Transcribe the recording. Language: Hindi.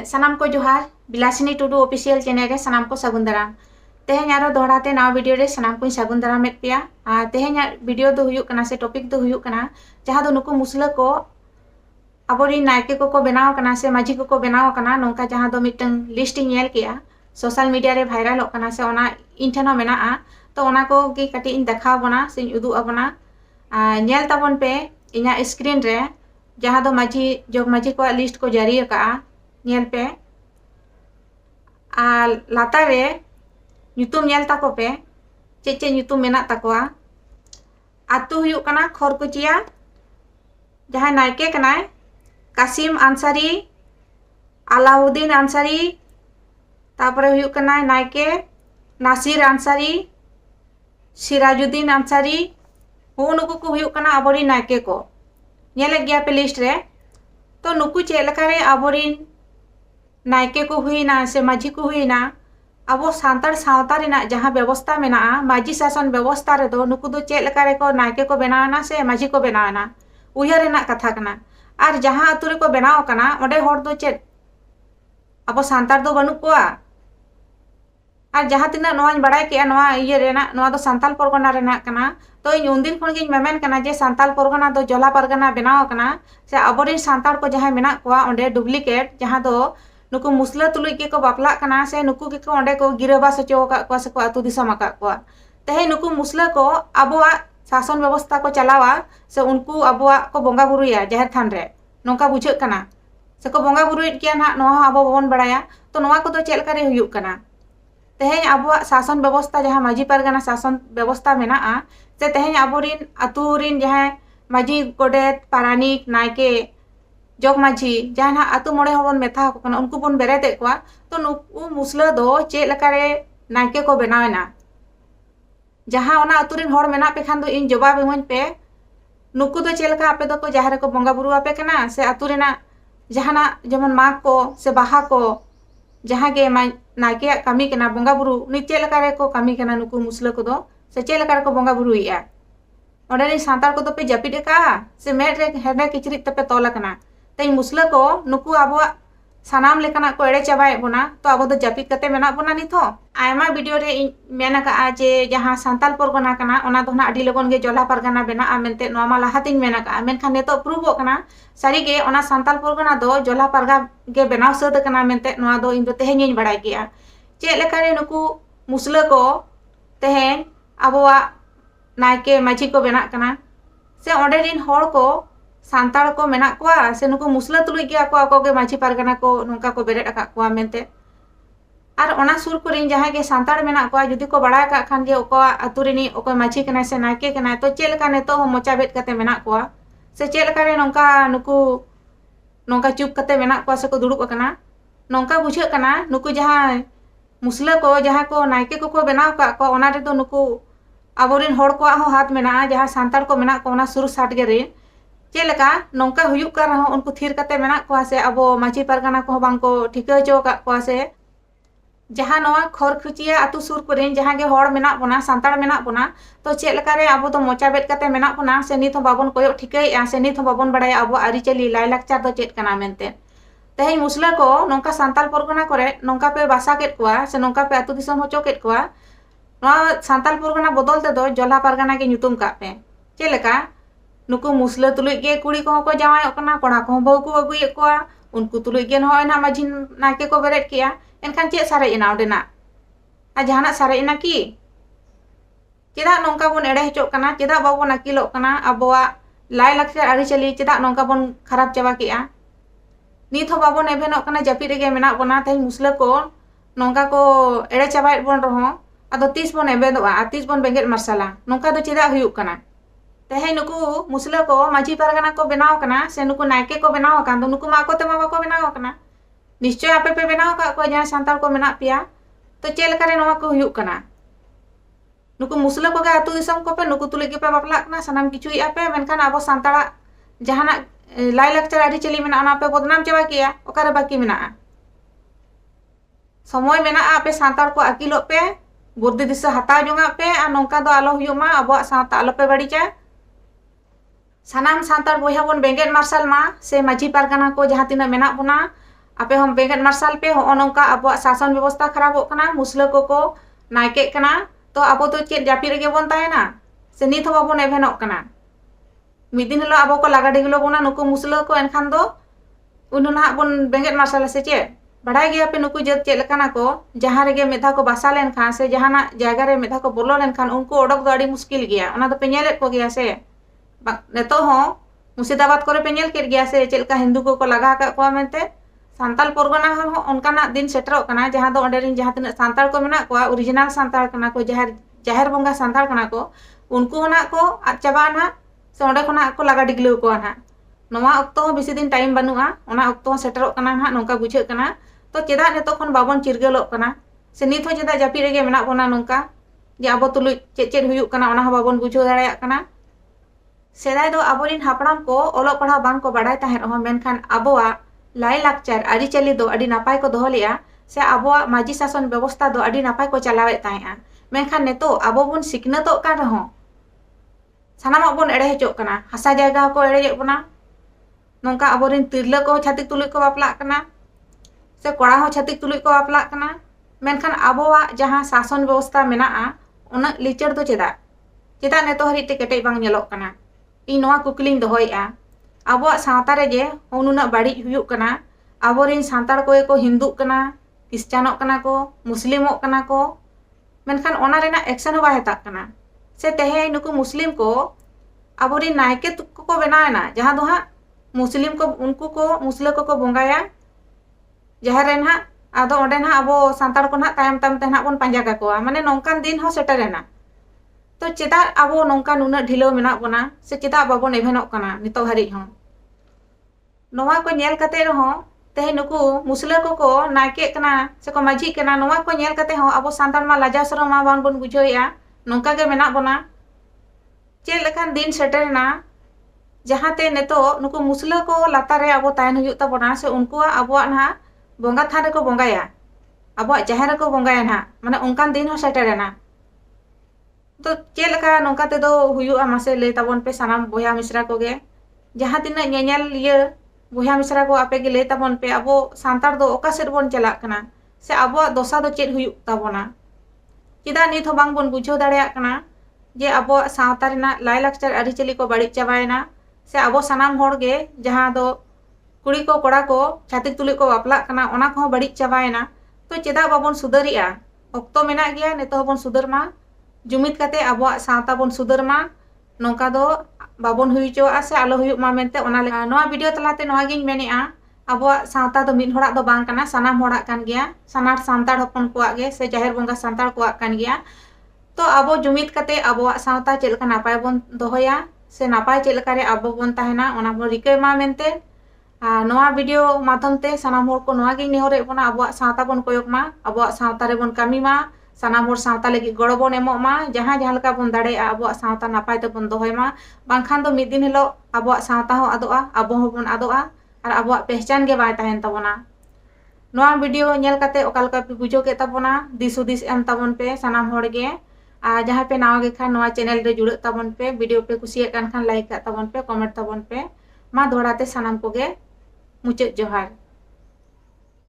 सानाम को जोहार बिलासिनी टुडू ऑफिशियल चैनल रे सानाम को सागुन दाराम तेहें आरो दोहराते नवा वीडियो रे सानाम को सागुन दाराम पेया तेहें वीडियो दो हुयुक कना से टॉपिक दो हुयुक कना जहां दो नुकु मुसला को अबोरी नायके को बनाव कना से माझी को बनाव कना नोंका जहां दो मिटन लिस्ट नेल किया सोशल मीडिया रे वायरल कना से ओना इन ठेनो मेना तो ओना को की कटी इन देखा बना से उदु अबना नेल ताबन पे इना स्क्रीन रे जहां दो माझी जो माझी को लिस्ट को जारी का नेल पे लाता रे ᱧᱩᱛᱩᱢ नेल ताको पे चे ᱧᱩᱛᱩᱢ मेना ताकोआ आतु हुयुक कना खरकुचिया जहां नायके कनाय कासिम आंसारी अलाउद्दीन आंसारी तापरे हुयुक कनाय नायके नासिर आंसारी सिराजुद्दीन आंसारी नुकु को हुयुक कना आबोरी नायके को नेले गया पे लिस्ट रे तो नुकु चे लकारे आबोरी नायके को हुईना से माझी को हुईना अब सानतार सावता रेना जहां व्यवस्था मेना माझी शासन व्यवस्था रे दो नुकु दो चे लकारे को नायके को बनावना से माझी को बनावना उयहर रेना कथा कना और जहां अतु रे को बनाव कना ओडे होड़ दो चे अब सानतार दो बनु कोआ और जहां तिना नोवाñ बड़ाय के नोवा इये रेना नोवा दो सांताल परगना रेना कना तो इन उन दिन खन गिन मेमेन कना जे सांताल परगना दो जोला परगना बनाव कना से अबोरिन सांतार को जहां मेना कोआ ओंडे डुप्लीकेट जहां दो नुकु मुसला तुलुई के को बापला कना से नुकु के को ओंडे को गिरबास हचो का को से को अतु दिसम का को तेहे नुकु मुसला को अबोआ शासन व्यवस्था को चलावा से उनको अबोआ को बोंगा बुरुया जहर थान रे नोका बुझे कना से को बोंगा बुरुई किया ना नोहा अबो बन बड़ाया तो नोवा को तो चेल करे हुयुक कना तेहे अबोआ शासन व्यवस्था जहां माझी परगना शासन व्यवस्था मेना से तेहे अबोरिन अतुरिन जहां माझी गोडेत पारानिक नायके जोग माझी जहां अतु मोड़े हबन मेथा को उनको बन बेरेते को तो नुकु मुसला दो चे लकारे नायके को बनावेना जहां ओना अतुरिन होड़ मेना पे खान दो इन जवाब इमन पे नुकु दो चे लका आपे दो को जहां रे को बंगा बुरु आपे कना से अतुरेना जहाना जेमन माग को से बाहा को जहां के नायके कमी कना बंगा बुरु नि चे लकारे को कमी कना नुकु मुसला को दो से चे लकारे को बंगा बुरुइया ओडे सांतार को तो पे जपिड का से मेड रे हेडे किचरी तपे तोला कना तेज मुसला को नुकु आबो सानाम लेकना को एड़े चाबाय बोना तो आबो दो जपित कते मेना बोना निथो आयमा वीडियो रे मेना का जे जहां सांताल परगना कना ओना दो ना अडी लगन गे जोला परगना बेना मेनते नोमा लाहातिन मेना का मेनखान नेतो प्रूव कना सारी गे ओना सांताल परगना दो जोला परगा गे बनाव सद कना मेनते नोआ दो इन दो तेहेन बड़ाय गया चे लेकारे नुकु मुसला को तेहेन आबोआ नायके माझी को बेना कना से ओंडे रिन होड़ को सांताल को मेना कोआ से नुकु मुसला तुलुई गया को आको के माझी परगना को नोंका को बेरेट अका कोआ मेनते और ओना सुर को रिन जहां के सांताल मेना कोआ जुदी को बड़ाय का खान जे ओको अतुरिनी ओको माझी कना से नायके कना तो चेल का नेतो हो मोचा बेट कते मेना कोआ से चेल का रे नोंका नुकु नोंका चुप कते मेना कोआ से को दुड़ुब कना नोंका बुझे कना नुकु जहां मुसला को जहां को नायके को बनाव का को ओना रे दो नुकु अबोरिन होड़ को हो हाथ मेना जहां सांताल को मेना को ओना सुर साट गे रे चेलका नोंका हुयुक कर रहा उनको थीर कते मेना को से अब माझी परगना को बांग को ठिका हचो का से जहां नवा खरखुचिया अतु सुर को रेन जहां गे होड़ मेना बोना सांताल मेना बोना तो चेलका रे अब तो मोचा बेट कते मेना बोना से नित बाबन कोयो ठिकाय से नित बाबन बड़ाय अब आरी चली लाई लाक्चर दो चेत कना मेनते तेहे मुसला को नोंका सांताल परगना करे नोंका पे बासा केट कोआ से नोंका पे अतु दिसम हचो केट कोआ नवा सांताल परगना बदल ते दो जोला परगना के ᱧᱩᱛᱩᱢ का पे चेलका नुकु मुसला तुलुई गे कुड़ी को को जावाय कना कोड़ा को बहु को अगुय को उनको तुलुई गे होय ना माझी नायके को बेरेट किया एनखान चे सारे इना ओडेना आ जहाना सारे इना की चेदा नोंका बन एड़े हचो कना चेदा बाबो नाकिलो कना अबोआ लाई लक्ष्य आरी चली चेदा नोंका बन खराब चाबा किया निथ हो बाबो नेभेनो कना जपि रेगे मेना बना तेज मुसला को नोंका को एड़े चाबाय बन रहो अदो 30 बन एबेदोआ 30 बन बेंगेट मार्शला नोंका दो चेदा हुयुक कना तेहे नुकु मुसला को माझी परगना को बनाव कना से नुकु नायके को बनाव कान दो नुकु मा को तेमा बाको बनाव कना निश्चय आपे पे बनाव का को जहां सांताल को मेना पिया तो चेल करे नोवा को हुयुक कना नुकु मुसला को गा अतु दिसम को पे नुकु तुले के पे बापला कना सनाम किछु आपे मेनखान अब सांताला जहाना लाई लाक्चर आरी चली मेना ना पे बदनाम चाबा किया ओकारे बाकी मेना समय मेना आपे सांताल को अकिलो पे बुद्धि दिशा हता जोंगा पे आ नोंका दो आलो हुयुमा अब साता आलो पे बड़ीचा सानाम सांताल बोया बन बेंगेट मार्शल मा से माझी परगना को जहां तिना मेना बोना आपे हम बेंगेट मार्शल पे हो नौका अब शासन व्यवस्था खराबों कना मुसला को नायके कना तो अब तो चेक जापी रेगे बन ताहेना से नित हो बाबन एभेनोक कना मिदिन हलो अब को लागा डिगलो बोना नुकु मुसला को एनखान दो उनु ना बन बेंगेट मार्शल से चे बढ़ाई गया पे नुकु जत चेक लकाना को जहां रेगे मेधा को बासा लेन खान से जहाना जायगा रे मेधा को बोलो लेन खान उनको ओडक दो अड़ी मुश्किल गया ओना तो पे नेलेत को गया से नेतो हो मुर्शिदाबाद करे पे नेल केट गया से चेलका हिंदू को लगा का को मेनते सांताल परगना हो उनकाना दिन सेटरो कना जहां दो अंडे जहां तिना सांताल को मेना को ओरिजिनल सांताल कना को जाहिर बंगा सांताल कना को उनको ना को चाबा ना से ओंडे खना को लगा डिगलो को ना नवा अक्तो हो बेसी दिन टाइम बनुआ ओना अक्तो सेटरो कना ना नोंका बुझे कना तो चेदा नेतो खन बाबन चिरगलो कना से नित हो चेदा जापी रेगे मेना बोना नोंका जे अब तुलु चेद हुयु कना ओना बाबन बुझो दाड़ाया कना सेदाय दो आबोरिन हापड़ाम को ओलो पढ़ा बांग को बाडाय ताहेन हो मेनखान आबोआ लाई लाकचार आरिचाली दो अडी नापाय को दोहो लेया से आबोआ माजी शासन व्यवस्था दो अडी नापाय को चलावे ताहेआ मेनखान नेतो आबो बन सिकनतो कान रहो सानामा बन एड़े हेचो कना हासा जायगा को एड़े बना नोंका आबोरिन तिरला को छातिक तुलुक को बापला कना से कोड़ा हो छातिक तुलुक को बापला कना मेनखान आबोआ जहां शासन व्यवस्था मेनाआ उना लिचर दो चेदा नेतो हरिते केटे बांग नेलोक कना इ नोआ कुकलिंग दोहोयआ आबोआ सावता रे जे उनुना बाड़ी हुयुक कना आबोरिन सांतार को हिंदू कना क्रिश्चियनोक कना को मुस्लिमोक कना को मेनखान ओना रेना एक्शन हो बाहेता कना से तेहे नुकु मुस्लिम को आबोरिन नायके को बनायना जहां दो हा मुस्लिम को उनको को मुसला को बोंगाया जहां रे ना आदो ओंडे ना अब सांतार को ना तायम तायम ते ना बन पांजा काकोआ माने नोंकान दिन हो सेटरेना तो चेदा अब नोंका नुना ढिलो मेना बना से चेदा बाबन एभेनोक कना नितो हरि हो नोवा को नेल कते रहो तेहे नुकु मुसला को नायके कना से को माजी कना नोवा को नेल कते हो अब सांतार मा लाजा शरम मा बान बन बुझोया नोंका के मेना बना चे लेखान दिन सेटरेना जहां ते नेतो नुकु मुसला को लातारे अब तायन हुयु ताबोना से उनको अब ना बोंगा थान को बोंगाया अब जाहेर को बोंगाया ना माने उनकान दिन हो सेटरेना तो चे लेका नोंका ते दो हुयु मासे ले ताबोन पे सानाम बोया मिश्रा को गे जहां तिना नेनेल ये बोया मिश्रा को आपे गे ले ताबोन पे अब सांतार दो ओका सेट बोन चला कना से अब दोसा दो चेद हुयु ताबोना चेदा नित हो बांग बोन बुझो दाड़ेया कना जे अब सावता रेना लाई लाकचार आरिचली को बाड़ी चाबायना से अब सानाम होड़ गे जहां दो कुड़ी को कोड़ा को छातिक तुलि को बापला कना ओना को बड़ी चाबायना तो चेदा बाबन सुधरिया अक्तो मेना गया नेतो बन सुधरमा जुमित कते अब सावता बन सुधरमा नोंका दो बाबन हुइचोआ से आलो हुयु मा मेनते ओना ले नोआ वीडियो तलाते नोआ गिन मेनेआ अब सावता दो मिन होड़ा दो बांग कना सानाम होड़ा कान गया सानार सांतार हपन कोआ गे से जाहिर बंगा सांतार कोआ कान गया तो अब जुमित कते अब सावता चेलका नापाय बन दोहोया से नापाय चेलका रे अब बन ताहेना ओना बन रिकै मा मेनते नोआ वीडियो माध्यम ते सानाम होड़ को नोआ गिन नेहरे बना अब सावता बन कोयक मा अब सावता रे बन कामी मा सानाम होड़ सावता लगी गड़ो बन एमो मा जहां जहां लका बन दाड़ेया अब सावता नापाय ते बन दोहोय मा बांखान दो मिद दिन हिलो अब सावता हो आदोआ अब हो बन आदोआ और अब पहचान गे बाय ताहेन ताबोना नोआ वीडियो नेल कते ओका लका पे बुझो के ताबोना दिसुदिस एम ताबोन पे सानाम होड़ गे जहाँ पे नावा गे खान नोआ चैनल रे जुड़े ताबोन पे वीडियो पे कुसिया कान खान लाइक का ताबोन पे कमेंट ताबोन पे मा दोड़ाते सानाम को गे मुचाद जोहार।